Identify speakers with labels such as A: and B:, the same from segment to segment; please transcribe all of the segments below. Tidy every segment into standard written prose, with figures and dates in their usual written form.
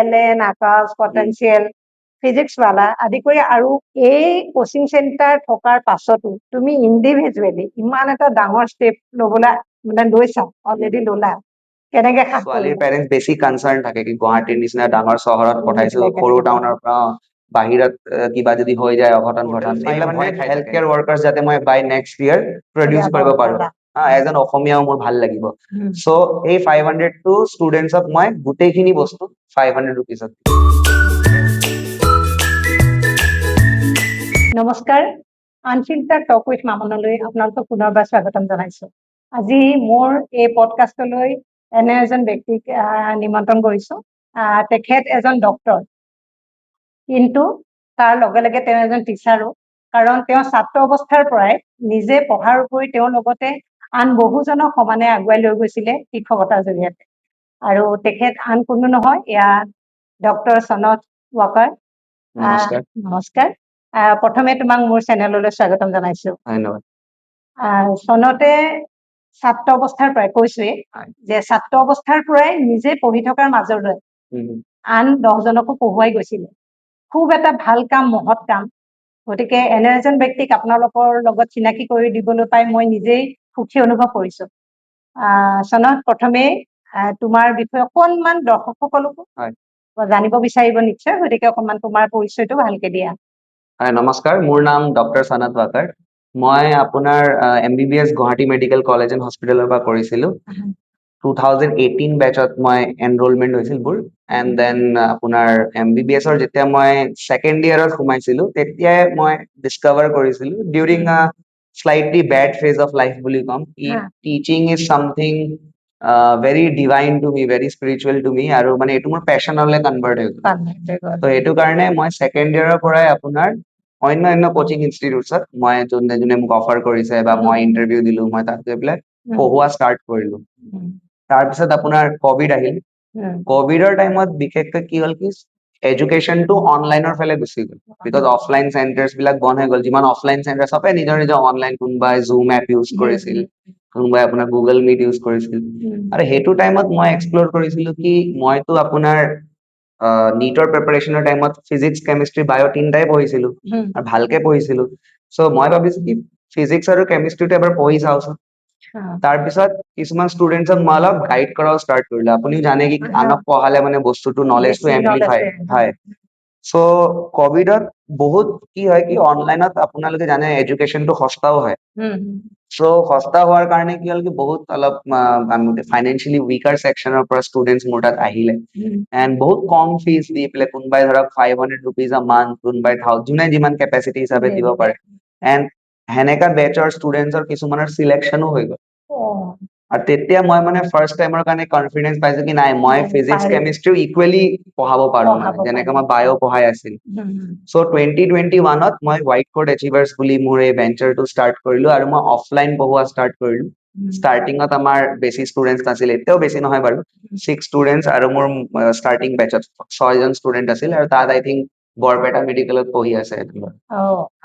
A: এলেন আকাশ potential Physics Wallah আদি কৰি আৰু এই কোচিং চেণ্টাৰ থকাৰ পাছতো তুমি ইণ্ডিভিজুৱেলি ইমান এটা ডাঙৰ ষ্টেপ ল'বলৈ মানে লৈছা অলৰেডি ল'লা কেনেকে সাহ
B: ছোৱালীৰ
A: কৰিলা
B: পেৰেণ্টছ বেছি কনচাৰ্ণ থাকে কি গুৱাহাটীৰ নিচিনা ডাঙৰ চহৰত পঠাইছো সৰু টাউনৰ পৰা বাহিৰত কিবা যদি হৈ যায় অঘটন ঘটন এইবিলাক হেল্থ কেয়াৰ ৱৰ্কাৰ্ছ যাতে মই বাই নেক্সট ইয়াৰ প্ৰডিউচ কৰিব পাৰো এজ এন অসমীয়াও মোৰ ভাল লাগিব চ' এই 500 টো ষ্টুডেণ্টছক মই গোটেইখিনি বস্তু 500 ৰুপিজত
A: নমস্কাৰ আনফিল্টাৰ টক উইথ মামনলৈ আপোনালোকক পুনৰবাৰ স্বাগতম জনাইছো আজি মোৰ এই পডকাষ্টলৈ এনে এজন ব্যক্তিক নিমন্ত্ৰণ কৰিছো তেখেত এজন ডক্তৰ কিন্তু তাৰ লগে লগে তেওঁ এজন টিচাৰো কাৰণ তেওঁ ছাত্ৰ অৱস্থাৰ পৰাই নিজে পঢ়াৰ উপৰি তেওঁৰ লগতে আন বহুজনক সমানে আগুৱাই লৈ গৈছিলে শিক্ষকতাৰ জৰিয়তে আৰু তেখেত আন কোনো নহয় এয়া ডক্তৰ সনত ৱাকাৰ নমস্কাৰ প্ৰথমে তোমাক মোৰ চেনেললৈ স্বাগতম জনাইছো
B: ধন্যবাদ
A: সনতে ছাত্ৰ অৱস্থাৰ পৰাই কৈছোৱেই যে ছাত্ৰ অৱস্থাৰ পৰাই নিজে পঢ়ি থকাৰ মাজলৈ আন 10জনকো পঢ়ুৱাই গৈছিলে খুব এটা ভাল কাম মহৎ কাম গতিকে এনে এজন ব্যক্তিক আপোনালোকৰ লগত চিনাকি কৰি দিবলৈ পাই মই নিজেই সুখী অনুভৱ কৰিছো সনত প্ৰথমে তোমাৰ বিষয়ে অকণমান দৰ্শকসকলকো জানিব বিচাৰিব নিশ্চয় গতিকে অকণমান তোমাৰ পৰিচয়টো ভালকে দিয়া
B: নমস্কাৰ মোৰ নাম ডক্টৰ সনত ৱাকাৰ মই আপোনাৰ MBBS Guwahati medical college and হস্পিটেলৰ পৰা কৰিছিলো 2018 বেচত মই এনৰোলমেণ্ট হৈছিল মোৰ এণ্ড দেন আপোনাৰ MBBS ৰ যেতিয়া মই ছেকেণ্ড ইয়াৰত সোমাইছিলো তেতিয়াই মই ডিস্কভাৰ কৰিছিলো ডিউৰিং আ slightly bed phase of life বুলি ক'ম teaching is something very divine to me very spiritual to me আৰু মানে এইটো মোৰ পেশ্যনলৈ কনভাৰ্ট হৈ গ'ল তো এইটো কাৰণে মই ছেকেণ্ড ইয়াৰৰ পৰাই আপোনাৰ অন্য কোচিং ইনষ্টিটিউটছত মই যোনে মোক অফাৰ কৰিছে বা মই ইণ্টাৰভিউ দিলো মই তাত গৈ পেলাই পঢ়োৱা ষ্টাৰ্ট কৰিলো তাৰপিছত আপোনাৰ কভিড আহিল কভিডৰ টাইমত বিশেষকৈ কি হ'ল কি এডুকেশ্যনটো অনলাইনৰ ফালে গুচি গ'ল বিকজ অফলাইন চেণ্টাৰ্ছ বিলাক বন্ধ হৈ গ'ল যিমান অফলাইন চেণ্টাৰ চবে নিজৰ নিজৰ অনলাইন কোনোবাই জুম এপ ইউজ কৰিছিল কোনোবাই আপোনাৰ গুগল মিট ইউজ কৰিছিল আৰু সেইটো টাইমত মই এক্সপ্ল'ৰ কৰিছিলো কি মইতো আপোনাৰ নীটৰ প্ৰিপাৰেশ্যনৰ টাইমত ফিজিক্স কেমিষ্ট্ৰি বায়' তিনিটাই পঢ়িছিলো আৰু ভালকে পঢ়িছিলো চ' মই ভাবিছো কি ফিজিক্স আৰু কেমিষ্ট্ৰিটো এবাৰ পঢ়ি চাওচোন তাৰপিছত কিছুমান ষ্টুডেণ্টছক মই অলপ গাইড কৰাও ষ্টাৰ্ট কৰিলো আপুনিও জানে কি আনক পঢ়ালে মানে বস্তুটো নলেজটো এম্প্লিফাই হয় চ' কভিডত বহুত কি হয় কি অনলাইনত আপোনালোকে জানে এডুকেশ্যনটো সস্তাও হয় চ' সস্তা হোৱাৰ কাৰণে কি হ'ল কি বহুত অলপ ফাইনেন্সিয়েলি উইকাৰ ছেকশ্যনৰ পৰা ষ্টুডেণ্টছ মোৰ তাত আহিলে এণ্ড বহুত কম ফিজ দি পেলাই কোনোবাই ধৰক 500 ৰুপিজ আ মান্থ কোনোবাই যোনে যিমান কেপাচিটি হিচাপে দিব পাৰে এণ্ড সেনেকা বেচৰ ষ্টুডেণ্টছৰ কিছুমানৰ চিলেকশ্যনো হৈ গ'ল আৰু তেতিয়া মই মানে ফাৰ্ষ্ট টাইমৰ কাৰণে কনফিডেন্স পাইছো কি নাই মই ফিজিক্স কেমিষ্ট্ৰিও ইকুৱেলি পঢ়াব পাৰো যেনেকে মই বায়' পঢ়াই আছিল চ' 2021ত মই হোৱাইট কোড এচিভাৰ্ছ বুলি মোৰ এই ভেঞ্চাৰটো ষ্টাৰ্ট কৰিলো আৰু মই অফলাইন পঢ়োৱা ষ্টাৰ্ট কৰিলো ষ্টাৰ্টিঙত আমাৰ বেছি ষ্টুডেণ্টছ নাছিল এতিয়াও বেছি নহয় বাৰু 6 ষ্টুডেণ্টছ আৰু মোৰ ষ্টাৰ্টিং বেচত 6জন ষ্টুডেণ্ট আছিল আৰু তাত আই থিংক বৰপেটা মেডিকেলত পঢ়ি আছে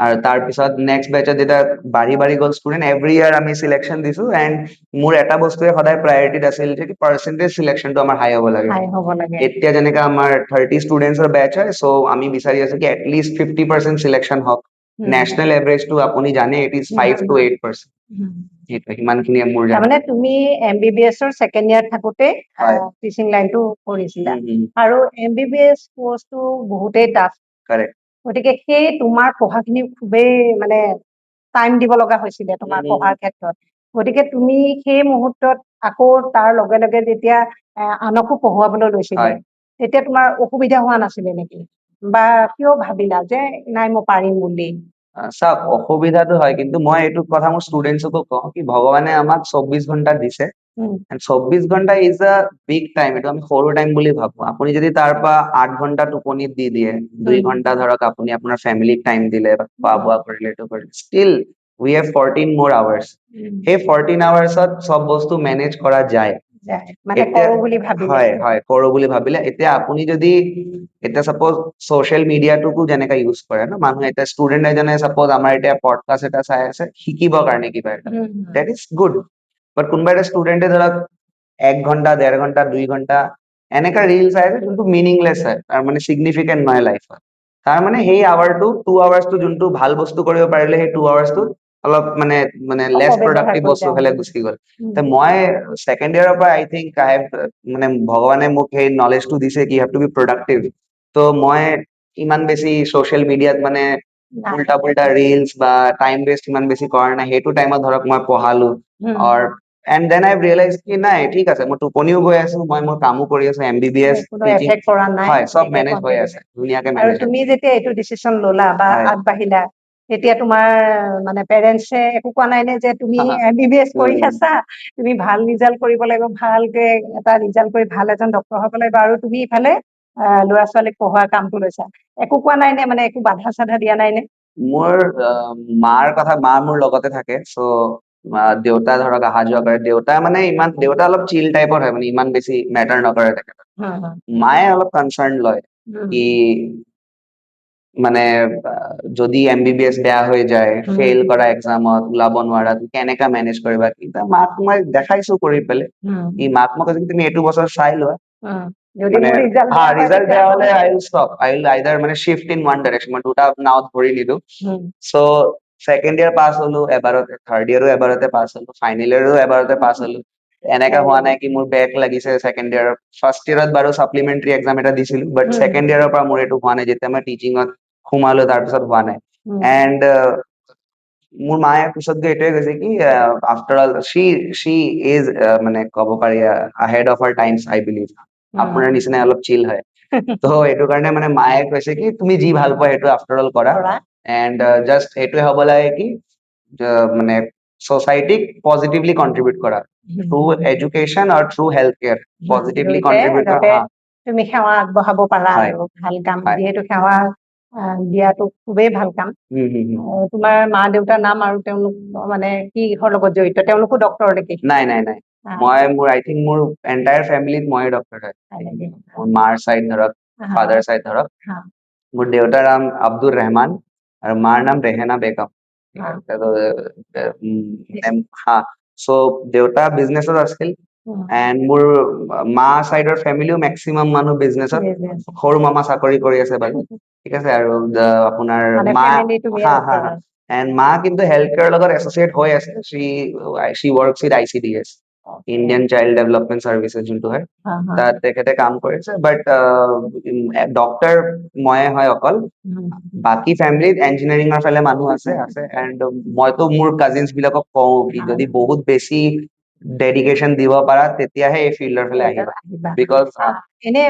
B: আৰু তাৰপিছত নেক্সট বেচত যেতিয়া বাঢ়ি গ'ল ষ্টুডেণ্ট এভৰি ইয়াৰ আমি চিলেকশ্যন দিছো এণ্ড মোৰ এটা বস্তুৱে সদায় প্ৰায়ৰিটিত আছিল যে পাৰ্চেণ্টেজ চিলেকশ্যনটো আমাৰ হাই হ'ব লাগে এতিয়া যেনেকে আমাৰ 30 ষ্টুডেণ্টছৰ বেচ হয় চ' আমি বিচাৰি আছো কি এটলিষ্ট 50% চিলেকশ্যন হওক নেশ্যনেল এভাৰেজটো আপুনি জানে ইট ইজ 5 to 8%. সিমানখিনি মোৰ
A: মানে তুমি MBBS ৰ ছেকেণ্ড ইয়াৰ থাকোতে টিচিং লাইনটো কৰিছিলা আৰু MBBS কোৰ্চটো বহুতেই টাফ গতিকে সেই তোমাৰ পঢ়াখিনি খুবেই মানে টাইম দিব লগা হৈছিলে তোমাৰ পঢ়াৰ ক্ষেত্ৰত গতিকে তুমি সেই মুহূৰ্তত আকৌ তাৰ লগে লগে যেতিয়া আনকো পঢ়ুৱাবলৈ লৈছিলে তেতিয়া তোমাৰ অসুবিধা হোৱা নাছিলে নেকি বা কিয় ভাবিলা যে নাই মই পাৰিম বুলি
B: চাওক অসুবিধাটো হয় কিন্তু মই এইটো কথা মোৰ ষ্টুডেণ্টছকো কওঁ কি ভগৱানে আমাক 24 ঘণ্টা দিছে 24 ঘণ্টা ইজ আ বিগ টাইম এইটো আমি সৰু টাইম বুলি ভাবো আপুনি যদি তাৰ পৰা 8 ঘণ্টা টোপনিত দি দিয়ে 2 ঘণ্টা ধৰক আপুনি আপোনাৰ ফেমিলিক টাইম দিলে খোৱা বোৱা কৰিলে এইটো কৰিলে still we have 14 more hours সেই 14 hours-ত চব বস্তু মেনেজ কৰা যায় হয় কৰো বুলি ভাবিলে এতিয়া আপুনি যদি এতিয়া সাপোজ সোশ্যাল মিডিয়াটোকো যেনেকা ইউজ কৰে ন মানুহে এতিয়া ষ্টুডেণ্ট এজনে সাপোজ আমাৰ এতিয়া পডকাষ্ট এটা চাই আছে শিকিবৰ কাৰণে কিবা এটা দ্যাট ইজ গুড বাট কোনোবা এটা ষ্টুডেণ্টে ধৰক 1 ঘণ্টা 1.5 ঘণ্টা 2 ঘণ্টা এনেকা ৰিল চাই আছে যোনটো মিনিংলেছ হয় তাৰ মানে চিগনিফিকেণ্ট নহয় লাইফত তাৰ মানে সেই আৱাৰটো 2 আৱাৰ্ছটো যোনটো ভাল বস্তু কৰিব পাৰিলে সেই 2 আৱাৰ্ছটো অলপ মানে মানে লেছ
A: অপব্যৱহাৰ
B: প্ৰডাক্টিভ
A: কৰি
B: বস্তু
A: যায়।
B: ফালে গুচি গ'ল তে মই ছেকেণ্ড ইয়াৰৰ পৰা আই থিংক আই হেভ মানে ভগৱানে মোক সেই নলেজটো দিছে কি হেভ টু বি প্ৰডাক্টিভ ত' মই ইমান বেছি ছ'চিয়েল মিডিয়াত মানে উল্টা পুল্টা ৰিলছ বা টাইম ৱেষ্ট ইমান বেছি কৰা নাই সেইটো টাইমত ধৰক মই পঢ়ালো অৰ এণ্ড দেন আই ৰিয়েলাইজ কি নাই ঠিক আছে মই টোপনিও গৈ আছো মই মোৰ কামো কৰি আছো MBBS
A: কোনো
B: টিচিং
A: এফেক্ট কৰা নাই
B: হয় চব
A: একো
B: মেনেজ হৈ
A: contribute
B: আছে ধুনীয়াকে
A: আৰু
B: মেনেজ
A: তুমি যেতিয়া এইটো ডিচিশ্যন ললা বা
B: হয়।
A: আগবাঢ়িলা তেতিয়া তোমাৰ মানে পেৰেণ্টছে একো কোৱা নাই নে যে তুমি MBBS কৰি আছা তুমি ভাল ৰিজাল্ট কৰিব লাগিব ভালকে এটা ৰিজাল্ট কৰি ভাল এজন ডক্তৰ হ'ব লাগিব আৰু তুমি ইফালে ল'ৰা ছোৱালীক পঢ়োৱাৰ কামটো লৈছা একো কোৱা নাই নে মানে একো বাধা চাধা দিয়া নাই নে
B: মোৰ মাৰ কথা মা মোৰ লগতে থাকে চ' দেউতা ধৰক অহা যোৱা কৰে দেউতা মানে ইমান দেউতা অলপ চিল টাইপৰ হয় মানে ইমান বেছি মেটাৰ নকৰে তেখেতক মায়ে অলপ কনচাৰ্ণ লয় কি মানে যদি MBBS বেয়া হৈ যায় ফেইল কৰা এক্সামত ওলাব নোৱাৰা তুমি কেনেকা মেনেজ কৰিবা কিন্তু মাক মই দেখাইছো কৰি পেলাই ই মাক মই কৈছো তুমি এইটো বছৰ চাই লোৱা
A: যদি
B: মানে
A: মোৰ ৰিজাল্ট
B: হা ৰিজাল্ট বেয়া হলে আই উইল ষ্টপ আই উইল আইদাৰ মানে শিফট ইন ওৱান ডাইৰেকশ্যন মই দুটা নাওত ভৰি নিদো চ' ছেকেণ্ড ইয়াৰ পাছ হলো এবাৰতে থাৰ্ড ইয়াৰো এবাৰতে পাছ হলো ফাইনেল ইয়াৰো এবাৰতে পাছ হলো এনেকা হোৱা নাই কি মোৰ বেক লাগিছে ছেকেণ্ড ইয়াৰ ফাৰ্ষ্ট ইয়াৰত বাৰু ছাপ্লিমেণ্টাৰী এক্সাম এটা দিছিলো বাট ছেকেণ্ড ইয়াৰৰ পৰা মোৰ এইটো হোৱা নাই যেতিয়া মই টিচিঙত সোমালো তাৰপিছত হোৱা নাই এণ্ড মোৰ মায়ে পিছত গৈ এইটোৱে কৈছে কি আফটাৰ অল শ্বি ইজ মানে ক'ব পাৰি ahead of R times I believe আপোনাৰ নিচিনাই অলপ চিল হয় ত' এইটো কাৰণে মানে মায়ে কৈছে কি তুমি যি ভাল পোৱা সেইটো আফটাৰ অল কৰা এণ্ড জাষ্ট এইটোৱে হ'ব লাগে কি মানে ছ'চাইটিক পজিটিভলি কণ্ট্ৰিবিউট কৰা থ্ৰু এডুকেশ্যন আৰু through health care positively contribute
A: যাতে
B: কৰা
A: তুমি সেৱা আগবঢ়াব পাৰা
B: হয়।
A: আৰু ভাল কাম
B: হয়।
A: যিহেতু সেৱা দিয়াটো খুবেই ভাল কাম তোমাৰ মা দেউতাৰ নাম আৰু তেওঁলোক মানে কিহৰ লগত জড়িত তেওঁলোকো ডক্তৰ নেকি
B: নাই নাই নাই মই মোৰ আই থিংক মোৰ এণ্টায়াৰ ফেমিলিত মই ডক্তৰ হয় মোৰ মাৰ চাইড ধৰক ফাদাৰ চাইড ধৰক মোৰ দেউতাৰ নাম আব্দুৰ ৰেহমান আৰু মাৰ নাম ৰেহেনা বেগম হা চ' দেউতা বিজনেছত আছিল এণ্ড মোৰ মা চাইডৰ ফেমিলিও মেক্সিমাম মানুহ বিজনেছত সৰু মামা চাকৰি কৰি আছে বাৰু ঠিক আছে আৰু আপোনাৰ
A: মানে
B: মা
A: family তুমি
B: হা হা
A: doctor
B: হা এণ্ড মা কিন্তু হেল্থ কেয়াৰৰ লগত এছ'চিয়েট হৈ আছে she works with ICDS Indian child development services যোনটো হয় তাত তেখেতে কাম কৰিছে বাট ডক্তৰ ময়ে হয় অকল বাকী ফেমিলিত ইঞ্জিনিয়াৰিঙৰ ফালে মানুহ আছে এণ্ড মইতো মোৰ কাজিনছ বিলাকক কওঁ কি যদি বহুত বেছি ডেডিকেশ্যন দিব পাৰা তেতিয়াহে এই ফিল্ডৰ ফালে আহিবা বিকজ
A: এনে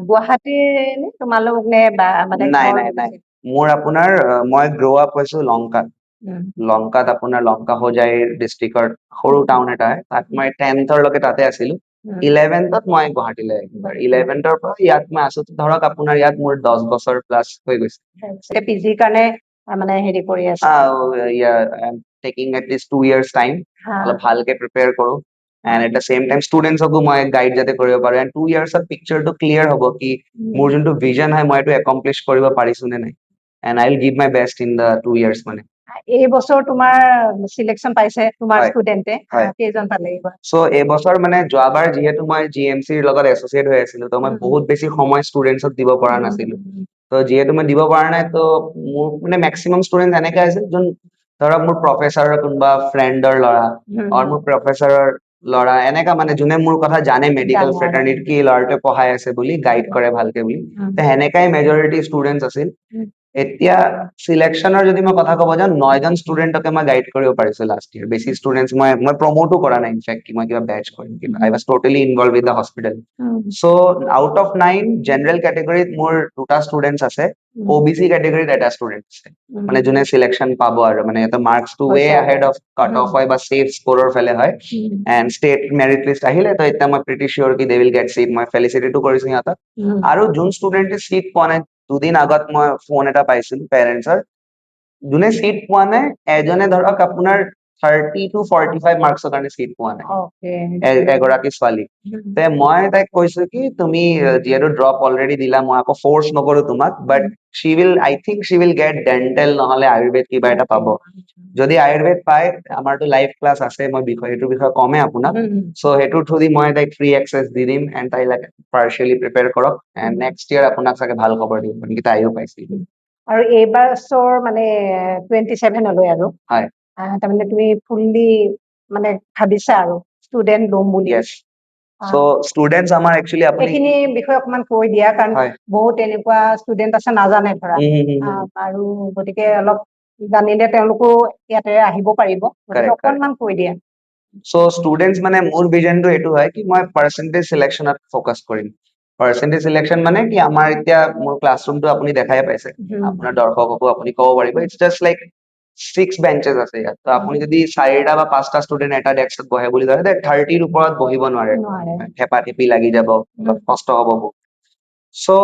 A: গুৱাহাটীৰ নে তোমালোক নে মানে
B: নাই নাই নাই মোৰ আপোনাৰ মই গ্ৰ' আপ হৈছো লংকাত লংকাত আপোনাৰ লংকা হোজাইৰ ডিষ্ট্ৰিক্টৰ সৰু টাউন এটা হয় তাত মই 10th লৈকে তাতে আছিলো 11th মই গুৱাহাটীলৈ আহিলো 11th পৰা ইয়াত মই আছো ধৰক আপোনাৰ ইয়াত মোৰ 10 বছৰ প্লাছ হৈ গৈছে
A: পিজিৰ কাৰণে মানে হেৰি কৰি আছা
B: টেকিং এটলিষ্ট 2 years টাইম অলপ ভালকে প্ৰিপেয়াৰ কৰো and at the same time ষ্টুডেণ্টসকো মই গাইড যাতে কৰিব পাৰো এণ্ড 2 yearsত পিকচাৰটো ক্লিয়াৰ হ'ব কি মোৰ যোনটো ভিজন হয় মই এইটো একমপ্লিছ কৰিব পাৰিছো নে নাই and I will give my best in the 2 years মানে
A: এই বছৰ তোমাৰ চিলেকশ্যন পাইছে তোমাৰ ষ্টুডেণ্টে কেইজন পালে এইবাৰ
B: চ' এইবছৰ মানে যোৱাবাৰ যিহেতু মই GMCৰ লগত এছ'চিয়েট হৈ আছিলো ত' মই বহুত বেছি সময় ষ্টুডেণ্টছক দিব পৰা নাছিলো ত' যিহেতু মই দিব পৰা নাই ত' মোৰ মানে মেক্সিমাম ষ্টুডেণ্ট এনেকে আছিল যোন ধৰক মোৰ প্ৰফেচাৰৰ কোনোবা ফ্ৰেণ্ডৰ ল'ৰা আৰু মোৰ প্ৰফেচাৰৰ ল'ৰা এনেকা মানে যোনে মোৰ কথা জানে মেডিকেল ফ্ৰেটাৰ্নিটিত কি ল'ৰাটোৱে পঢ়াই আছে বুলি গাইড কৰে ভালকে বুলি সেনেকাই মেজৰিটি ষ্টুডেণ্টছ আছিল এতিয়া চিলেকশ্যনৰ যদি মই কথা ক'ব যাওঁ 9জন ষ্টুডেণ্টকে মই গাইড কৰিব পাৰিছো লাষ্ট ইয়াৰ বেছি ষ্টুডেণ্টছ মই প্ৰমোটো কৰা নাই ইনফেক্ট মই কিবা বেচ কৰিম কিবা I was totally involved in the hospital so' out of 9 general কেটেগৰীত মোৰ 2টা ষ্টুডেণ্টছ আছে OBC কেটেগৰীত এটা ষ্টুডেণ্ট আছে মানে যোনে চিলেকশ্যন পাব আৰু মানে এটা মাৰ্কছটো ৱে আহেড অফ কাট অফ হয় বা ছেফ স্ক'ৰৰ ফালে হয় এণ্ড ষ্টেট মেৰিট লিষ্ট আহিলে তো এতিয়া মই প্ৰিটি চিয়ৰ কি দে উইল গেট চিট মই ফেলিচিটিটো কৰিছো সিহঁতক আৰু যোন ষ্টুডেণ্টে চিট পোৱা নাই দুদিন আগত মই ফোন এটা পাইছিলো পেৰেণ্টছৰ যোনে চিট পোৱা নাই এজনে ধৰক আপোনাৰ 30 to 45 মাৰ্কছৰ কাৰণে চিট পোৱা নাই এগৰাকী ছোৱালী তে মই তাইক কৈছো কি তুমি যিহেতু ড্ৰপ অলৰেডি দিলা মই আকৌ ফ'ৰ্চ নকৰো তোমাক বাট she will, I think she will get dental নহলে আয়ুৰ্বেদ কিবা এটা পাব। যদি আয়ুৰ্বেদ পায়, আমাৰতো লাইভ ক্লাছ আছে, মই এইটোৰ বিষয়ে কমে আপোনাক। সো সেইটোৰ থ্ৰু দি মই তাইক ফ্ৰী এক্সেছ দি দিম এণ্ড তাই লাইক পাৰ্চিয়েলি প্ৰিপেয়াৰ কৰক এণ্ড নেক্সট ইয়াৰ আপোনাক চাগে ভাল খবৰ দিম, গতিকে তাইও পাইছিল।
A: আৰু এইবাৰ মানে 27লৈ আৰু
B: হয়
A: তাৰমানে তুমি ফুললি মানে ভাবিছা আৰু ষ্টুডেন্ট ল'ম বুলি।
B: Yes. So students আমাৰ actually আপুনি
A: এইখিনি বিষয়ে অকমান কৈ দিয়া, কাৰণ
B: হয়।
A: বহুত এনেকুৱা ষ্টুডেন্ট আছে নাজানে ধৰা, আৰু গতিকে অলপ জানিলে তেওঁলোকো ইয়াতে আহিব পাৰিব, গতিকে অকনমান কৈ দিয়া।
B: সো ষ্টুডেন্টস মানে মোৰ ভিজনটো এইটো হয় কি মই পাৰ্চেন্টেজ সিলেকশনত ফোকাস কৰিম। পাৰ্চেন্টেজ সিলেকশন মানে কি আমাৰ এতিয়া মোৰ ক্লাছৰুমটো আপুনি দেখাই পাইছে, আপোনাৰ দৰ্শককো আপুনি ক'ব পাৰিব, ইটস জাস্ট লাইক 6 বেঞ্চেছ আছে ইয়াত। তো আপুনি যদি 4টা বা 5টা ষ্টুডেন্ট এটা ডেস্কত বহে বুলি ধৰে, 30ৰ ওপৰত বহিব নোৱাৰে, হেঁপা টেপি লাগি যাব, অলপ কষ্ট হ'ব বহুত। সো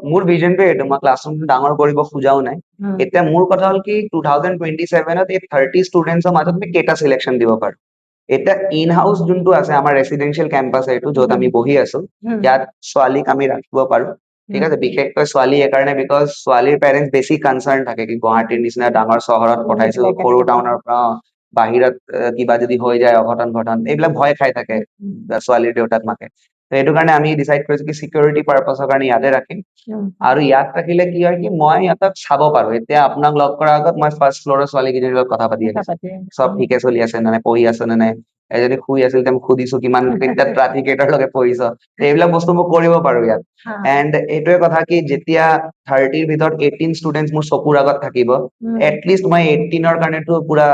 B: মোৰ ভিজনটো এইটো, মই ক্লাছৰুমটো ডাঙৰ কৰিব খোজাও নাই। এতিয়া মোৰ কথা হ'ল কি 2027ত এই 30 ষ্টুডেন্টছৰ মাজত আমি কেইটা সিলেকশন দিব পাৰো। এতিয়া ইন হাউস যোনটো আছে আমাৰ ৰেচিডেন্সিয়েল কেম্পাছ এইটো য'ত আমি বহি আছো, ইয়াত ছোৱালীক আমি ৰাখিব পাৰো, ঠিক আছে। বিশেষকৈ ছোৱালী এইকাৰণে বিকজ ছোৱালীৰ পেৰেণ্টছ বেছি কনচাৰ্ণ থাকে কি গুৱাহাটীৰ নিচিনা ডাঙৰ চহৰত পঠাইছো, সৰু টাউনৰ পৰা বাহিৰত কিবা যদি হৈ যায় অঘটন ঘটন, এইবিলাক ভয় খাই থাকে ছোৱালীৰ দেউতাক মাকে। তো এইটো কাৰণে আমি ডিচাইড কৰিছো কি সিকিউৰিটি পাৰপাছৰ কাৰণে ইয়াতে ৰাখিম। আৰু ইয়াত ৰাখিলে কি হয় কি মই ইহঁতক চাব পাৰো। এতিয়া আপোনাক লগ কৰাৰ আগত মই ফাৰ্ষ্ট ফ্ল'ৰৰ ছোৱালীকেইজনীৰ লগত কথা পাতি আহিছো, চব ঠিকে চলি আছে নে নাই, পঢ়ি আছে নে নাই, এজনী শুই আছিল তেওঁ সুধিছো কিমান ৰাতি কেইটালৈকে পঢ়িছ, এইবিলাক বস্তু মই কৰিব পাৰো ইয়াত। এণ্ড এইটোৱে কথা কি যেতিয়া 30ৰ ভিতৰত 18 ষ্টুডেন্টছ মোৰ চকুৰ আগত থাকিব, এটলিষ্ট মই 18ৰ কাৰণেতো পুৰা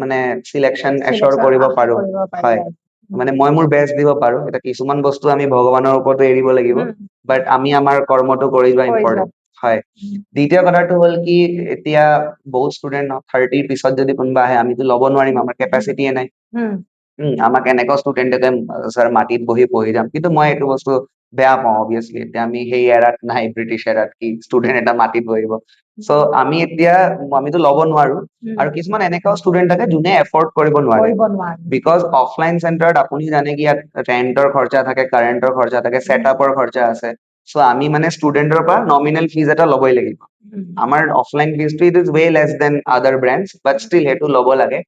B: মানে সিলেকশন এশ্বৰ কৰিব পাৰো। হয়, মানে মই মোৰ বেষ্ট দিব পাৰো। এটা কিছুমান বস্তু আমি ভগৱানৰ ওপৰতো এৰিব লাগিব, বাট আমি আমাৰ কৰ্মটো কৰি যোৱা ইম্পৰ্টেণ্ট। হয়, দ্বিতীয় কথাটো হ'ল কি এতিয়া বহুত ষ্টুডেন্ট 30ৰ পিছত যদি কোনোবা আহে আমিতো ল'ব নোৱাৰিম, আমাৰ কেপাচিটিয়ে নাই। আমাক এনেকুৱা ষ্টুডেণ্টে ছাৰ মাটিত বহি পঢ়ি যাম, কিন্তু মই এইটো বস্তু বেয়া পাওঁ অবভিয়াছলি। এতিয়া আমি সেই এৰাত নাই, ব্ৰিটিছ এৰাত কি ষ্টুডেন্ট এটা মাটিত বহিব। সো আমিতো ল'ব নোৱাৰো। আৰু কিছুমান এনেকুৱাও ষ্টুডেন্ট থাকে যোনে এফৰ্ড কৰিব নোৱাৰে, বিকজ অফলাইন চেণ্টাৰত আপুনি জানে কি ইয়াত ৰেণ্টৰ খৰচা থাকে, কাৰেণ্টৰ খৰচা থাকে, ছেটআপৰ খৰচা আছে। সো আমি মানে ষ্টুডেন্টৰ পৰা নমিনেল ফিজ এটা ল'বই লাগিব। আমাৰ অফলাইন ফিজটো it is way less than other brands, but still সেইটো ল'ব লাগে,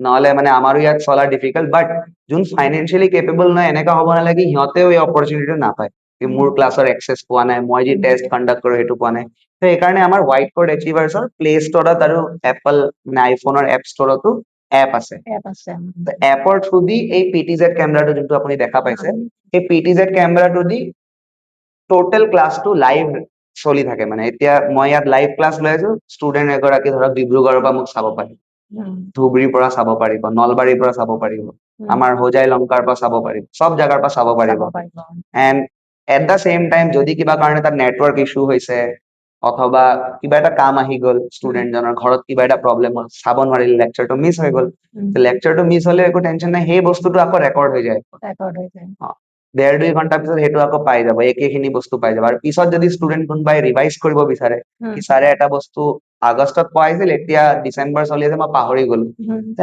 B: নহলে মানে আমাৰো ইয়াত চলা ডিফিকাল্ট। বাট যোন ফাইনেন্সিয়েলি কেপেবল নহয় এনেকুৱা হ'ব নালাগে সিহঁতেও এই অপৰচুনিটিটো নাপায় কি মোৰ ক্লাছৰ এক্সেছ পোৱা নাই, মই যি টেষ্ট কণ্ডাক্ট কৰো সেইটো পোৱা নাই। তো সেইকাৰণে আমাৰ হোৱাইট কোড এচিভাৰ্ছৰ প্লে ষ্টৰত আৰু এপল মানে আইফোনৰ এপ ষ্টৰতো এপ আছে। এপৰ থ্ৰু দি এই PTZ কেমেৰাটো যোনটো আপুনি দেখা পাইছে, সেই PTZ কেমেৰাটো দি টোটেল ক্লাছটো লাইভ চলি থাকে। মানে এতিয়া মই ইয়াত লাইভ ক্লাছ লৈ আছো, ষ্টুডেন্ট এগৰাকী ধৰক ডিব্ৰুগড়ৰ পৰা মোক চাব পাৰিব, ধুবুৰীৰ পৰা চাব পাৰিব, নলবাৰীৰ পৰা চাব পাৰিব, আমাৰ হোজাই লংকাৰ পৰা চাব পাৰিব, চব জাগাৰ পৰা চাব পাৰিব। And at the same time যদি কিবা কাৰণে তাত নেটৱৰ্ক ইছ্যু হৈছে অথবা কিবা এটা কাম আহি গ'ল, ষ্টুডেন্টজনৰ ঘৰত কিবা এটা প্ৰব্লেম হ'ল, চাব নোৱাৰিল, লেকচাৰটো মিছ হৈ গ'ল, লেকচাৰটো মিছ হলে একো টেনচন নাই, সেই বস্তুটো আকৌ ৰেকৰ্ড হৈ যায়। 1.5-2 ঘণ্টাৰ পিছত সেইটো আকৌ পাই যাব, একেখিনি বস্তু পাই যাব। আৰু পিছত যদি ষ্টুডেন্ট কোনোবাই ৰিভাইজ কৰিব বিচাৰে কি ছাৰে এটা বস্তু আগষ্টত পঢ়াইছিল, এতিয়া ডিচেম্বৰ চলি আছে মই পাহৰি গলো,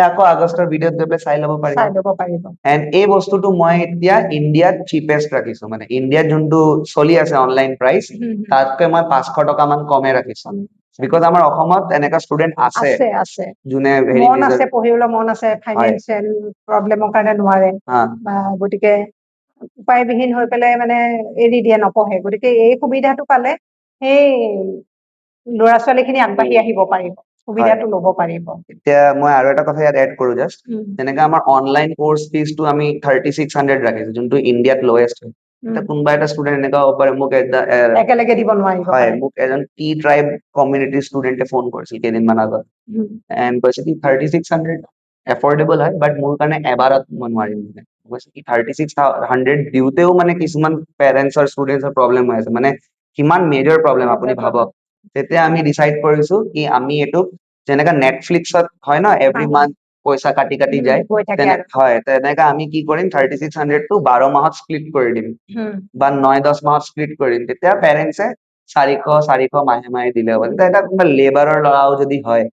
B: আকৌ আগষ্টৰ ভিডিঅ'ত গৈ পেলাই চাই ল'ব পাৰিব। এণ্ড এই বস্তুটো মই এতিয়া ইণ্ডিয়াত চিপেষ্ট ৰাখিছো, মানে ইণ্ডিয়াত যোনটো চলি আছে অনলাইন প্ৰাইচ তাতকৈ মই 500 টকা মান কমে ৰাখিছো। বিকজ আমাৰ অসমত এনেকা ষ্টুডেন্ট আছে যোনে
A: মন আছে, পঢ়িবলৈ মন আছে, ফাইনেন্সিয়েল প্ৰব্লেমৰ কাৰণে নোৱাৰে, গতিকে উপায়বিহীন হৈ পেলাই মানে এৰি দিয়ে, নপঢ়ে। গতিকে এই সুবিধাটো পালে সেই ল'ৰা ছোৱালীখিনি আগবাঢ়ি আহিব পাৰিব, সুবিধাটো ল'ব পাৰিব।
B: এতিয়া মই আৰু এটা কথা ইয়াত এড কৰো জাষ্ট, যেনেকে আমাৰ অনলাইন কোৰ্চ ফিজটো আমি 3600 ৰাখিছো, যোনটো ইণ্ডিয়াত লৱেষ্ট হয়। এতিয়া কোনোবা এটা ষ্টুডেন্ট এনেকুৱা হ'ব পাৰে মোক
A: একেলগে দিব নোৱাৰিব।
B: হয়, মোক এজন টি ট্ৰাইব কমিউনিটি ষ্টুডেন্টে ফোন কৰিছিল কেইদিনমান আগত, এণ্ড কৈছে কি 3600 এফৰ্ডেবল হয়, বাট মোৰ কাৰণে এবাৰত মই নোৱাৰিম। কৈছে কি 3600 দিওঁতেও মানে কিছুমান পেৰেণ্টছৰ ষ্টুডেন্টছৰ প্ৰব্লেম হৈ আছে, মানে কিমান মেজৰ প্ৰব্লেম আপুনি ভাবক। তেতিয়া আমি ডিচাইড কৰিছো কি আমি এইটো যেনেকা নেটফ্লিক্সত হয় ন এভৰি মান্থ পইচা কাটি কাটি যায়, হয় তেনেকা আমি কি কৰিম 3600 টো 12 মাহত স্প্লিট কৰি দিম বা 9-10 মাহত স্প্লিট কৰি দিম। তেতিয়া পেৰেণ্টছে 400 মাহে মাহে দিলে হ'ব। তেতিয়া এটা কোনোবা লেবাৰৰ ল'ৰাও যদি হয়,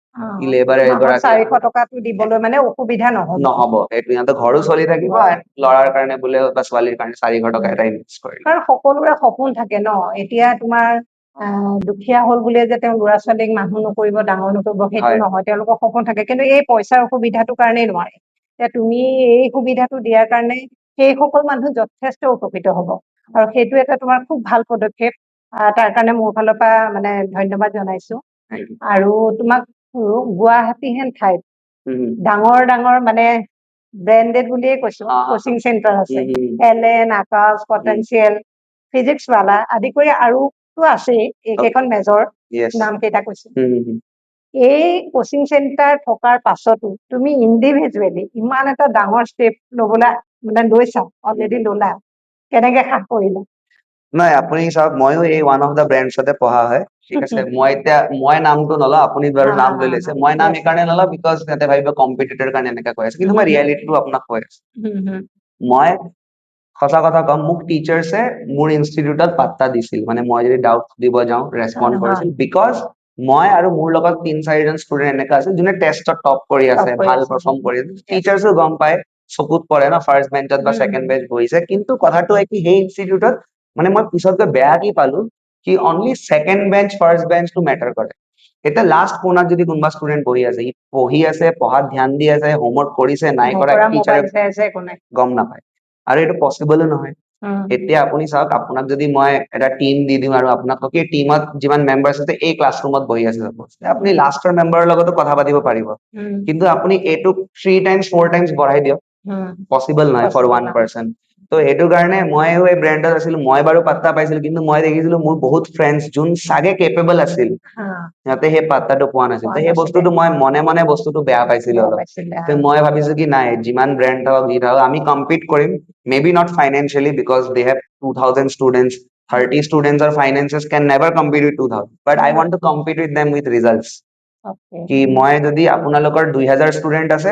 B: লেবাৰ
A: 400 টকাটো দিবলৈ মানে অসুবিধা নহব,
B: সেইটো সিহঁতৰ ঘৰো চলি থাকিব, ল'ৰাৰ কাৰণে বোলে বা ছোৱালীৰ কাৰণে 400 টকা এটা ইনভেষ্ট কৰিলে।
A: কাৰণ সকলোৰে সপোন থাকে ন, এতিয়া তোমাৰ দুখীয়া হ'ল বুলিয়ে যে তেওঁ ল'ৰা ছোৱালীক মানুহ নকৰিব, ডাঙৰ নকৰিব, সেইটো
B: হয়
A: নহয়। তেওঁলোকৰ সপোন থাকে, কিন্তু এই পইচাৰ অসুবিধাটোৰ কাৰণেই নোৱাৰে। এতিয়া তুমি এই সুবিধাটো দিয়াৰ কাৰণে সেইসকল মানুহ যথেষ্ট উপকৃত হ'ব, আৰু সেইটো এটা তোমাৰ খুব ভাল পদক্ষেপ। তাৰ কাৰণে মোৰ ফালৰ পৰা মানে ধন্যবাদ জনাইছো।
B: Thank you.
A: আৰু তোমাক গুৱাহাটী হেন ঠাইত
B: হুম,
A: ডাঙৰ ডাঙৰ মানে ব্ৰেণ্ডেড বুলিয়ে কৈছো
B: হা, হা, হা।
A: কোচিং চেণ্টাৰ আছে,
B: হুম, হুম,
A: এলেন, আকাশ, পটেনচিয়েল, ফিজিক্সৱালা আদি কৰি আৰুতো আছেই এইকেইখন মেজৰ
B: yes.
A: নাম কেইটা কৈছো।
B: হুম, হুম, হুম।
A: এই কোচিং চেণ্টাৰ থকাৰ পাছতো তুমি ইণ্ডিভিজুৱেলি ইমান এটা ডাঙৰ ষ্টেপ ল'বলৈ মানে লৈছা, অলৰেডি ল'লা, কেনেকে সাহ কৰিলা?
B: নাই আপুনি চাওক, ময়ো এই ওৱান অফ দ্য ব্ৰেণ্ডছতে পঢ়া হয়, ঠিক আছে। মই নামটো নলওঁ, আপুনি বাৰু নাম লৈ লৈছে। মই নাম এইকাৰণে নলওঁ বিকজ সিহঁতে ভাবিব কম্পিটিটৰ কাৰণে এনেকা কৈ আছে, কিন্তু মই ৰিয়েলিটিটো আপোনাক কৈ আছো। মই সঁচা কথা কম, মোক টিচাৰ্ছে মোৰ ইনষ্টিটিউটত পাত্তা দিছিল, মানে মই যদি ডাউট দিব যাওঁ ৰেচপণ্ড কৰিছিল, বিকজ মই আৰু মোৰ লগত 3-4জন ষ্টুডেণ্ট এনেকা আছিল যোনে টেষ্টত টপ কৰি আছে, ভাল পাৰফৰ্ম কৰি আছে। টিচাৰ্ছো গম পায়, চকুত পৰে ন, ফাৰ্ষ্ট বেঞ্চত বা ছেকেণ্ড বেঞ্চ বহিছে। কিন্তু কথাটো হয় কি, সেই ইনষ্টিটিউটত মানে মই পিছতকৈ বেয়া কি পালো, কি অনলি ছেকেণ্ড বেঞ্চ ফাৰ্ষ্ট বেঞ্চটো মেটাৰ কৰে। এতিয়া লাষ্ট কোণাত যদি কোনোবা ষ্টুডেণ্ট বহি আছে, ই পঢ়ি আছে, পঢ়াত ধ্যান দি আছে, হোমৱৰ্ক কৰিছে নাই কৰা, টিচাৰে গম নাপায়, আৰু এইটো পচিবলো নহয়। এতিয়া আপুনি চাওক, আপোনাক যদি মই এটা টিম দি দিওঁ আৰু আপোনাক কি টিমত যিমান মেম্বাৰ্ছ আছে এই ক্লাছৰুমত বহি আছে, আপুনি লাষ্টৰ মেম্বাৰৰ লগতো কথা পাতিব পাৰিব, কিন্তু আপুনি এইটোক 3 times 4 times বঢ়াই দিয়ক, পচিবল নহয় ফৰ ওৱান পাৰ্চন। তো সেইটো কাৰণে মইও এই ব্ৰেণ্ডত আছিলো, মই বাৰু পাত্তা পাইছিলো, কিন্তু মই দেখিছিলো মোৰ বহুত ফ্ৰেণ্ডছ যোন চাগে কেপেবল আছিল, সিহঁতে সেই পাত্তাটো পোৱা নাছিল। তো সেই বস্তুটো মই মনে মনে বস্তুটো বেয়া পাইছিলো অলপ। তো মই ভাবিছো কি নাই, যিমান ব্ৰেণ্ড থাকক যি থাকক, আমি কম্পিট কৰিম, maybe not financially because they have 2000 students, 30 students or finances can never compete with 2000, but I want to compete with them with results. কি মই যদি আপোনালোকৰ 2000 ষ্টুডেণ্ট আছে,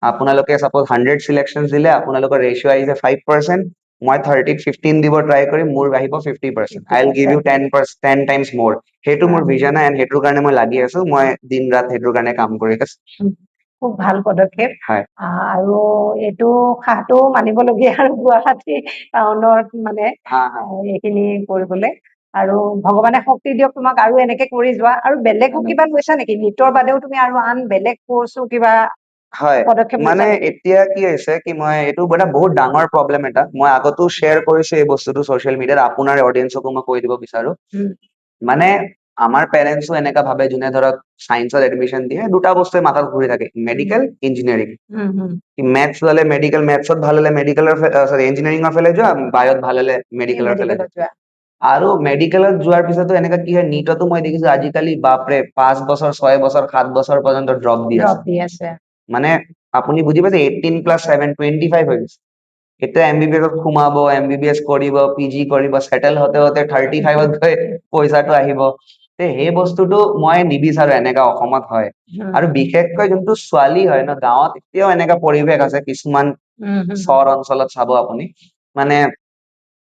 B: আপোনালোকে সাপোজ 100 সিলেকশনস দিলে, আপোনালোকৰ ৰেশিও আহিছে 5%, মই 30ত 15 দিব ট্ৰাই কৰিম, মোৰ আহিব 50%, I will give you 10 times more. সেইটো মোৰ ভিজন হয়, এণ্ড সেইটোৰ কাৰণে মই লাগি আছো, মই দিন ৰাত সেইটোৰ কাৰণে কাম কৰি আছো।
A: খুব ভাল পদক্ষেপ, আৰু এইটো সাহটো মানিবলগীয়া, আৰু গুৱাহাটী টাউনত মানে এইখিনি কৰিবলৈ, আৰু ভগৱানে শক্তি দিয়ক তোমাক, আৰু এনেকে কৰি যোৱা। আৰু বেলেগো কিবা লৈছা নেকি? নিটৰ বাদেও তুমি আৰু আন বেলেগ কৰ্চো কিবা পদক্ষেপ লৈছা
B: মানে
A: নেকি?
B: এতিয়া কি হৈছে কি, মই এইটো এটা বহুত ডাঙৰ প্ৰব্লেম এটা মই আগতো শ্বেয়াৰ কৰিছো এই বস্তুটো ছচিয়েল মিডিয়াত, আপোনাৰ অডিয়েন্সকো মই কৈ দিব বিচাৰো। মানে আমাৰ পেৰেণ্টছো এনেকা ভাবে, যোনে ধৰক সায়েন্সত এডমিশ্যন দিয়ে, দুটা বস্তুৱে মাথাত ঘূৰি থাকে, মেডিকেল, ইঞ্জিনিয়াৰিং। মেথছ ললে মেডিকেল, মেথছত ভাল হলে মেডিকেলৰ, সৰি ইঞ্জিনিয়াৰিঙৰ ফালে যোৱা, বায়ত ভাল হলে মেডিকেলৰ ফালে যোৱা। আৰু মেডিকেলত যোৱাৰ পিছতো এনেকা কি হয়, নিটতো মই দেখিছো আজিকালি বাপৰে 5 বছৰ 6 বছৰ 7 বছৰ পৰ্যন্ত ড্ৰপ দি আছে। মানে আপুনি বুজি পাইছে, 18+7 25 হৈ গৈছে। এতিয়া MBBS সোমাব, MBBS কৰিব, PG কৰিব, সেটেল হতে হতে 35ত গৈ পইচাটো আহিব। সেই বস্তুটো মই নিবিচাৰো এনেকা অসমত হয়। আৰু বিশেষকৈ যোনটো ছোৱালী হয় ন, গাঁৱত এতিয়াও এনেকা পৰিৱেশ আছে কিছুমান চহৰ অঞ্চলত চাব আপুনি, মানে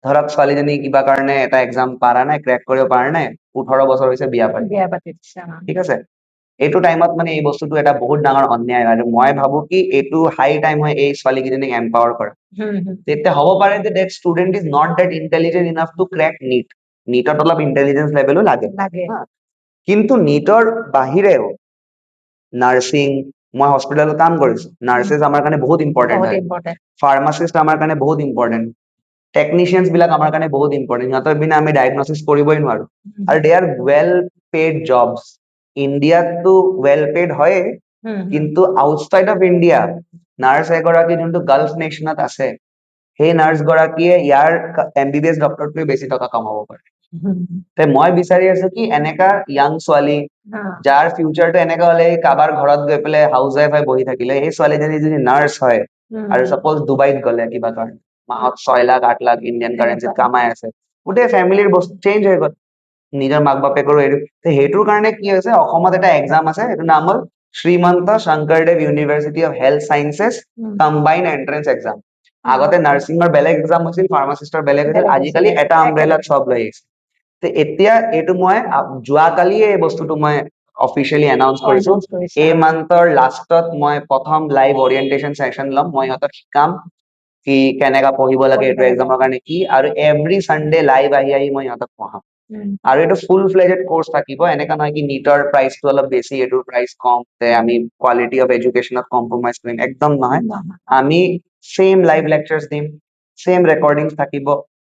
B: ধৰক ছোৱালীজনী কিবা কাৰণে এটা এক্সাম পাৰা নাই, ক্ৰেক কৰিব পাৰা নাই, 18 বছৰ হৈছে, বিয়া পাতি দিছে, ঠিক আছে। এইটো টাইমত মানে এই বস্তুটো এটা বহুত ডাঙৰ অন্যায়, আৰু মই ভাবো কি এইটো হাই টাইম হয় এই ছোৱালীকেইজনীক এম্পাৱাৰ কৰা। তেতিয়া হ'ব পাৰে যে that student is not that intelligent enough to crack NEET. NEETত অলপ ইন্টেলিজেন্স লেভেলো লাগে, কিন্তু NEETৰ বাহিৰেও নাৰ্ছিং, মই হস্পিটেলত কাম কৰিছো, নাৰ্ছেছ আমাৰ কাৰণে বহুত ইম্পৰ্টেণ্ট হয়, ফাৰ্মাচিষ্ট আমাৰ কাৰণে বহুত ইম্পৰ্টেণ্ট, টেকনিচিয়ানছ বিলাক আমাৰ কাৰণে বহুত ইম্পৰ্টেণ্ট, সিহঁতৰ বিনা আমি ডায়েগনচিছ কৰিবই নোৱাৰো। আৰু they are well paid jobs. ইণ্ডিয়াতটো ৱেল পেড হয়ে, কিন্তু আউটসাইড অফ ইণ্ডিয়া নাৰ্ছ এগৰাকী যোনটো গালফ নেশ্যনত আছে, সেই নাৰ্ছ গৰাকীয়ে ইয়াৰ MBBS ডক্টৰতকৈ বেছি টকা কমাব পাৰে। মই বিচাৰি আছো কি এনেকা ইয়াং ছোৱালী, যাৰ ফিউচাৰটো এনেকা হলে কাৰোবাৰ ঘৰত গৈ পেলাই হাউচ ৱাইফ হৈ বহি থাকিলে, এই ছোৱালীজনী যদি নাৰ্ছ হয় আৰু সাপোজ ডুবাইত গলে কিবা কাৰণে, মাহত 6 লাখ 8 লাখ ইণ্ডিয়ান কাৰেঞ্চিত কামাই আছে, গোটেই ফেমিলিৰ বস্তু চেঞ্জ হৈ গল, নিজৰ মাক বাপেকৰো এৰি। সেইটোৰ কাৰণে কি হৈছে, অসমত এটা এক্সাম আছে, এইটোৰ নাম হল Srimanta Sankardev University of Health Sciences combine entrance exam. আগতে নাৰ্ছিঙৰ বেলেগ এক্সাম হৈছিল, ফাৰ্মাচিষ্টৰ বেলেগ হৈছিল, আজিকালি এটা আমব্ৰেলাত চব লৈ আহিছে। এতিয়া এইটো মই যোৱাকালি এই বস্তুটো মই অফিচিয়েলি এনাউন্স কৰিছো, এই মান্থৰ লাষ্টত মই প্ৰথম লাইভ অৰিয়েন্টেশন সেশন ল'ম, মই সিহঁতক শিকাম কি কেনেকা পঢ়িব লাগে এইটো এক্সামৰ কাৰণে কি, আৰু এভৰি সানডে লাইভ আহি মই সিহঁতক পঢ়াম। আৰু এইটো ফুল ফ্লেজেড কোৰ্স থাকিব এনেকা নহয় কি নিটৰ প্ৰাইচটো অলপ বেছি এটোৰ প্ৰাইচ কম তে আমি কোৱালিটি অফ এডুকেশনত কম্প্ৰমাইজ কৰিম একদম নহয় আমি সেম লাইভ লেকচাৰ্স দিম সেম ৰেকৰ্ডিংছ থাকিব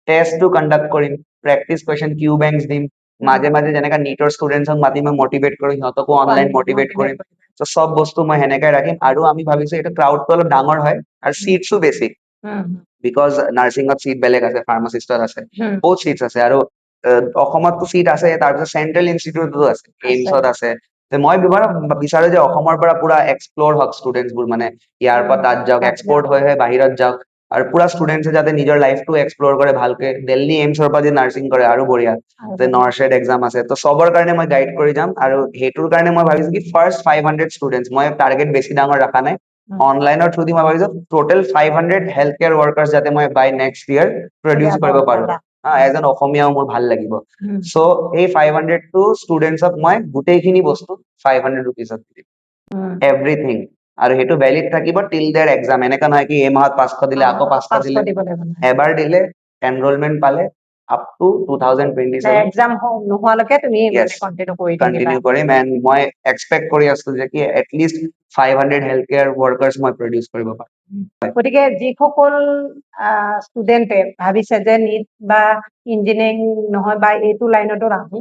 B: টেষ্টটো কণ্ডাক্ট কৰিম প্ৰেক্টিস কোৱেশ্চন কিউ বেংকছ দিম মাজে মাজে যেনেকা নিটৰ ষ্টুডেন্টছক মাতি মই মোটিভেট কৰি সিহঁতকো অনলাইন মোটিভেট কৰিম তো সব বস্তু মই হেনেকৈ ৰাখিম আৰু আমি ভাবিছো এটা ক্ৰাউডটো অলপ ডাঙৰ হয় আৰু সিটসও বেছি বিকজ নাৰ্ছিঙত সিট বেলেগ আছে ফাৰ্মাচিষ্টত আছে বহুত সিটস আছে আৰু অসমততো সিট আছে তাৰপিছত চেন্ট্ৰেল ইনষ্টিটিউটতো আছে এইমছত আছে মই বিচাৰো যে অসমৰ পৰা পুৰা এক্সপ্লোৰ হওক ষ্টুডেন্টছ বোৰ মানে ইয়াৰ পৰা তাত যাওক এক্সপোৰ্ট হৈ বাহিৰত যাওক আৰু পুৰা ষ্টুডেন্টছে যাতে নিজৰ লাইফটো এক্সপ্লোৰ কৰে ভালকে দিল্লী এইমছৰ পৰা যে নাৰ্ছিং কৰে আৰু বঢ়িয়া যে নৰ্চেড এক্সাম আছে তো সবৰ কাৰণে মই গাইড কৰি যাম আৰু হেতুৰ কাৰণে মই ভাবিছো কি ফাৰ্ষ্ট 500 ষ্টুডেন্টছ মই টাৰ্গেট বেছি ডাঙৰ ৰাখা নাই অনলাইনৰ থ্ৰু দি মই ভাবিছো টোটেল 500 হেল্থ কেয়াৰ ৱৰ্কাৰ্ছ যাতে মই বাই নেক্সট ইয়াৰ প্ৰডিউস কৰিব পাৰো এজ এন অসমীয়াও মোৰ ভাল লাগিব সো এই 500 টো ষ্টুডেন্টছক মই গোটেইখিনি বস্তু 500 ৰুপিছত দিম এভৰিথিং আৰু হেতু ভ্যালিড থাকিব টিল देयर এক্সাম এনেকা নহয় কি এই মাহত 500 দিলে আকৌ 500 দিলে এবাৰ দিলে এনৰোলমেন্ট পালে আপ টু 2027
A: এক্সাম নোহোৱালৈকে তুমি কন্টিনিউ কৰি থাকিবা
B: কন্টিনিউ কৰিম এন্ড মই এক্সপেক্ট কৰি আছো যে কি এটলিষ্ট 500 হেল্থ কেয়াৰ ৱৰ্কাৰ্ছ মই প্ৰডিউস কৰিব পাৰো
A: গতিকে যিসকল ষ্টুডেণ্টে ভাবিছে যে নিট বা ইঞ্জিনিয়াৰিং নহয় বা এইটো লাইনতো নাহি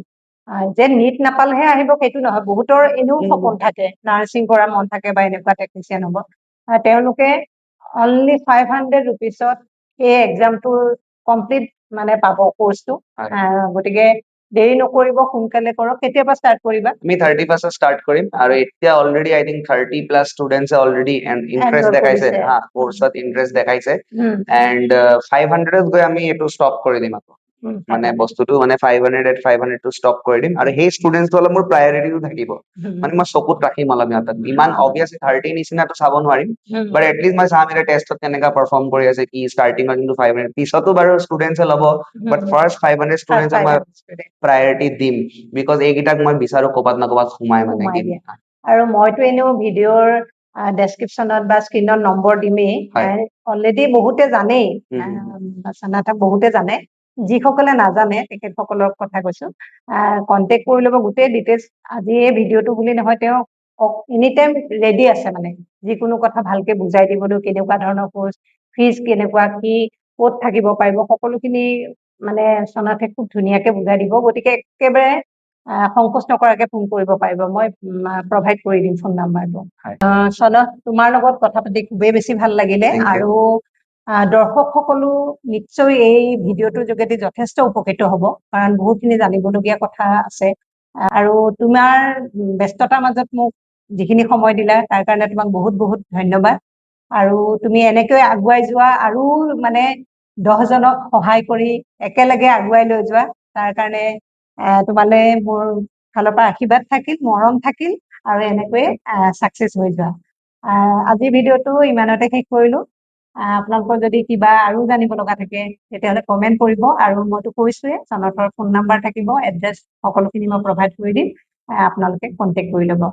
A: যে নিট নাপালেহে আহিব সেইটো নহয় বহুতৰ এনেও সপোন থাকে নাৰ্ছিং কৰা মন থাকে বা এনেকুৱা টেকনিচিয়ান হ'ব তেওঁলোকে অনলি 500 ৰুপিছত এই এক্সামটো কমপ্লিট মানে পাব কোৰ্সটো গতিকে দেৰি নকৰিব সোনকালে কৰক কেতিয়াবা ষ্টাৰ্ট কৰিবা
B: আমি 31 ষ্টাৰ্ট কৰিম আৰু এতিয়া অলৰেডি আই থিংক 30 প্লাস ষ্টুডেন্টছে অলৰেডি ইন্টাৰেষ্ট দেখাইছে কোৰ্সত ইন্টাৰেষ্ট দেখাইছে এন্ড 500 গৈ আমি এটো ষ্টপ কৰি দিম আকৌ মানে বস্তুটো মানে 500 at 500 টো ষ্টপ কৰি দিম আৰু সেই ষ্টুডেন্টছ হল মোৰ প্ৰায়োৰিটিটো থাকিব মানে মই চকুত ৰাখিম অলপ সিহঁতক ইমান অবভিয়াসলি 30 নিচিনাটো চাব নোৱাৰিম বাট এটলিষ্ট মই চাম এটা টেষ্টত কেনেকা পাৰফৰ্ম কৰি আছে কি ষ্টাৰ্টিংত কিন্তু 500 পিছতো বাৰু ষ্টুডেন্টছে ল'ব বাট ফাৰ্ষ্ট 500 ষ্টুডেন্টছক মই প্ৰায়োৰিটি দিম বিকজ এইকেইটাক মই বিচাৰো ক'বাত না ক'বাত সোমাই মানে কি
A: আৰু মইতো এনেও ভিডিঅ'ৰ ডেছক্ৰিপশ্যনত বা স্ক্ৰীনত নম্বৰ দিমেই অলৰেডি বহুতে জানেই চানাতক বহুতে জানে যিসকলে নাজানে তেখেতসকলৰ কথা কৈছো কন্টেক্ট কৰি ল'ব গোটেই ডিটেইলছ আজি এই ভিডিঅ'টো বুলি নহয় তেওঁ এনি টাইম ৰেডি আছে মানে যিকোনো কথা ভালকে বুজাই দিবলৈ কেনেকুৱা ধৰণৰ কোৰ্স ফিজ কেনেকুৱা কি ক'ত থাকিব পাৰিব সকলোখিনি মানে চনাথে খুব ধুনীয়াকে বুজাই দিব গতিকে একেবাৰে সংকোচ নকৰাকে ফোন কৰিব পাৰিব মই প্ৰভাইড কৰি দিম ফোন নাম্বাৰটো চনথ তোমাৰ লগত কথা পাতি খুবেই বেছি ভাল লাগিলে আৰু দৰ্শক সকলো নিশ্চয় এই ভিডিঅ'টোৰ যোগেদি যথেষ্ট উপকৃত হ'ব কাৰণ বহুতখিনি জানিবলগীয়া কথা আছে আৰু তোমাৰ ব্যস্ততাৰ মাজত মোক যিখিনি সময় দিলা তাৰ কাৰণে তোমাক বহুত বহুত ধন্যবাদ আৰু তুমি এনেকৈ আগুৱাই যোৱা আৰু মানে 10 জনক সহায় কৰি একেলগে আগুৱাই লৈ যোৱা তাৰ কাৰণে তোমালে মোৰ ফালৰ পৰা আশীৰ্বাদ থাকিল মৰম থাকিল আৰু এনেকৈয়ে সাকসেস হৈ যোৱা আজি ভিডিঅ'টো ইমানতে শেষ কৰিলো আপোনালোকৰ যদি কিবা আৰু জানিব লগা থাকে তেতিয়াহ'লে কমেন্ট কৰিব আৰু মইতো কৈছোৱে চনথৰ ফোন নাম্বাৰ থাকিব এড্ৰেছ সকলোখিনি মই প্ৰভাইড কৰি দিম আপোনালোকে কন্টেক্ট কৰি ল'ব